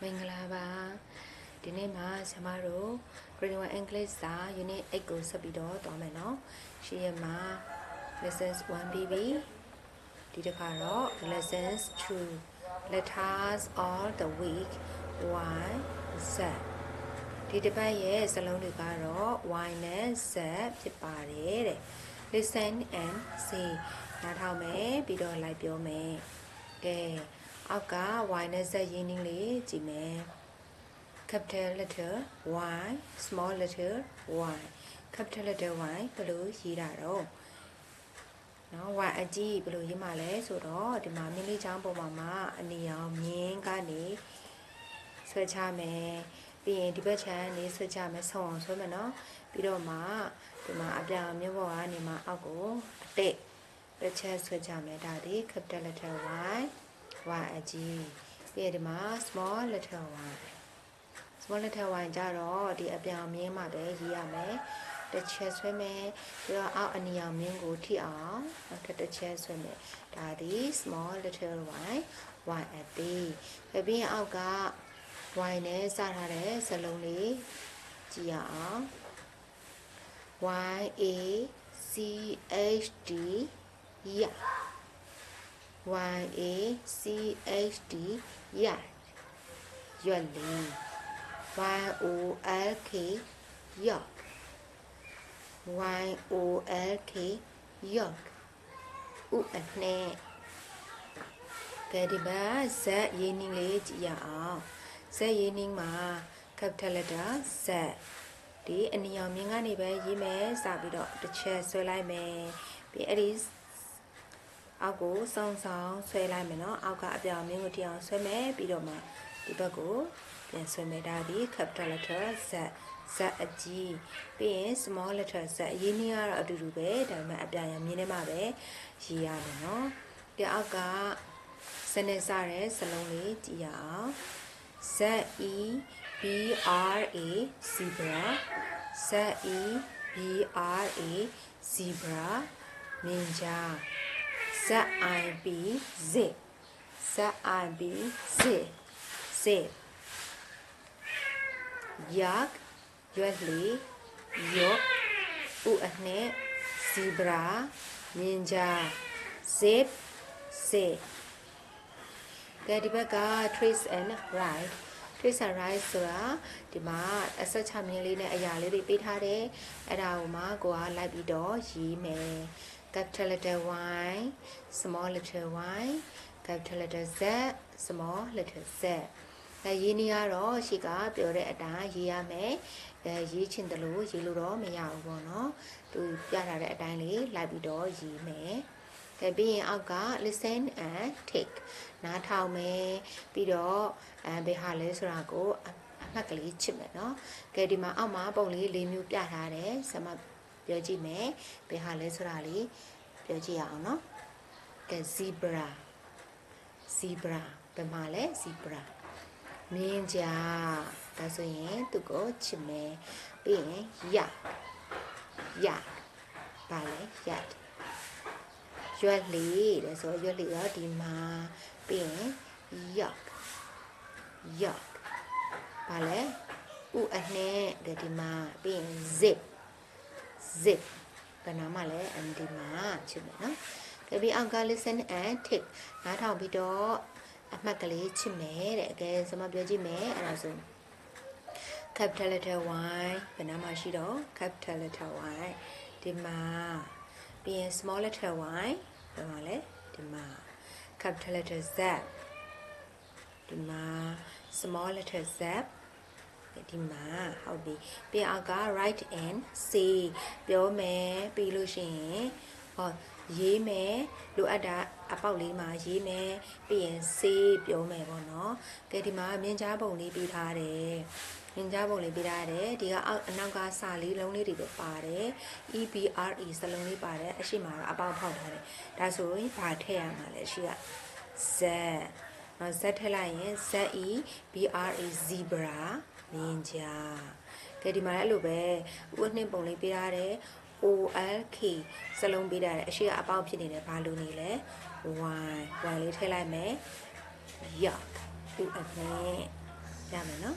မင်္ဂလာပါဒီနေ့မှာဆရာမတို့ Grade 1 English စာ Unit 8ကိုဆက်ပြီးတော့သွားမယ်နော်ရှေ့ရမှာ Lessons 1 BB ဒီတစ်ခါတော့ Lessons 2 Letters of the Week Y Z ဒီတစ်ပတ်ရဲ့စလုံးတွေကတော့ Y နဲ့ Z ဖြစ်ပါတယ်တဲ့ Listen and see နားထောင်မယ်ပြီးတော့လိုက်ပြောမယ်ကဲအောက်က Y နဲ့ Z ရင်းနှီးလေးကြည့်မယ် capital letter Y small letter Y capital letter Y ဘယ်လိုရေးတာတော့နော် Y အကြီးဘယ်လိုရေးမှာလဲဆိုတော့ဒီမှာမြင်းလေးချောင်းပုံမှာအနီရောင်မြင်းကနေဆွဲချမယ်ပြီးရင်ဒီဘက်ခြမ်းနေဆွဲချမယ်ဆုံအောင်ဆွဲမယ်နော်ပြီးတော့မှဒီမှာအပြောင်မျိုးပေါ်ကနေမှအောက်ကိုအတိတ်တစ်ချက်ဆွဲချမယ်ဒါဒီ capital letter Y Y အကြီးပြီးရင်ဒီမှာ small letter Y small letter Y ကြတော့ဒီအပြောင်မြင်းမှာပဲရေးရမယ်တစ်ချက်ဆွဲမယ်ပြီးတော့အောက်အနီရောင်မြင်းကိုထိအောင်နောက်တစ်ချက်ဆွဲမယ်ဒါဒီ small letter Y Y အသေးပြီးရင်အောက်က Y နဲ့စထားတဲ့စလုံးလေးကြည့်ရအောင် Y A C H D yeah Y A C H D yeah ရွက်လေး Y O L K york Y O L K york ဥအနဲ့ကဲဒီမှာ Z ရင်းနှီးလေးကြည့်ရအောင် Z ရင်းနှီးမှာ capital letter Z ဒီအနီရောင်မြင်းကနေပဲရေးမယ်စပြီးတော့တစ်ချက်ဆွဲလိုက်မယ်ပြီးအဲ့ဒီအောက်ကိုစောင်းဆောင်ဆွဲလိုက်မယ်နော်အောက်ကအပြောင်မြင်းကိုထိအောင်ဆွဲမယ်ပြီးတော့မှဒီဘက်ကိုပြန်ဆွဲမယ်ဒါဒီ capital letter Z Z အကြီးပြီးရင် small letter Z ရင်းနှီးကတော့အတူတူပဲဒါပေမဲ့အပြောင်ရမြင်းထဲမှာပဲရေးရမယ်နော်ဒီအောက်ကစနေစားတဲ့စလုံးလေးကြည့်ရအောင် Z E B R A zebra Z E B R A zebra မြင်းကြား Z I B zip Z I B zip zip yak ရွက်လေး yok ဥအနဲ့ zebra မြင်းကြား zip zip ကဲဒီဘက်က trace and write trace and write ဆိုတာဒီမှာအဆက်ချမြင်းလေးနဲ့အရာလေးတွေပေးထားတယ်အဲ့ဒါကိုမှကိုကလိုက်ပြီးတော့ရေးမယ် capital letter Y small letter Y capital letter Z small letter Z အဲရေးနည်းကတော့ရှိကပြောတဲ့အတိုင်းရေးရမယ်ရေးချင်တယ်လို့ရေးလို့တော့မရဘူးပေါ့နော်သူပြထားတဲ့အတိုင်းလေးလိုက်ပြီးတော့ရေးမယ်ကဲပြီးရင်အောက်က listen and take နားထောင်မယ်ပြီးတော့ဘယ်ဟာလဲဆိုတာကိုအမှတ်ကလေးချစ်မယ်နော်ကဲဒီမှာအောက်မှာပုံလေး၄မျိုးပြထားတယ်ဆက်မပြောကြည့်မယ်ဘယ်ဟာလဲဆိုတာလေးပြောကြည့်ရအောင်နော်ကဲ zebra zebra ဘယ်မှာလဲ zebra မြင်းကြားဒါဆိုရင်သူကိုချစ်မယ်ပြီးရင် yak yak ဘာလဲ yak ရွက်လေးတဲ့ဆိုရွက်လေးရောဒီမှာပြီးရင် yuck yuck ဘာလဲဥအနဲ့တဲ့ဒီမှာပြီးရင် zip zip ဘယ်နာမှလဲအန်ဒီမှာချစ်မယ်နော်ကြပြီးအောက်က listen and take နားထောင်ပြီးတော့အမှတ်ကလေးချစ်မယ်တဲ့အကဲစမပြောကြည့်မယ်အဲ့ဒါဆို capital letter Y ဘယ်နာမှရှိတော့ capital letter Y ဒီမှာပြီးရင် small letter Y ဘယ်မှာလဲဒီမှာ capital letter Z ဒီမှာ small letter Z ဒီမှာဟုတ်ပြီပြီးအောက်က write and say ပြောမယ်ပြီးလို့ရှိရင်ဟောရေးမယ်လိုအပ်တာအပေါက်လေးမှာရေးမယ်ပြီးရင် say ပြောမယ်ပေါ့နော်ကဲဒီမှာမြင်းကြားပုံလေးပေးထားတယ်မြင်းကြားပုံလေးပေးထားတယ်ဒီကအောက်အနောက်ကစာလေးလုံးလေးတွေပဲပါတယ် EBRE စလုံးလေးပါတယ်အရှိမတော့အပေါက်ဖောက်ထားတယ်ဒါဆိုရင်ဘာထည့်ရမှာလဲရှိက Z နော် Z ထည့်လိုက်ရင် ZE BRA zebra မြင်းကြားကဲဒီမှာလည်းအဲ့လိုပဲဥနှင်းပုံလေးပေးထားတယ် OLK စလုံးပေးထားတယ်အရှိကအပေါက်ဖြစ်နေတယ်ဘာလို့နေလဲ Y လေးထည့်လိုက်မယ် yuck ဥအနဲ့ ရမယ်နော်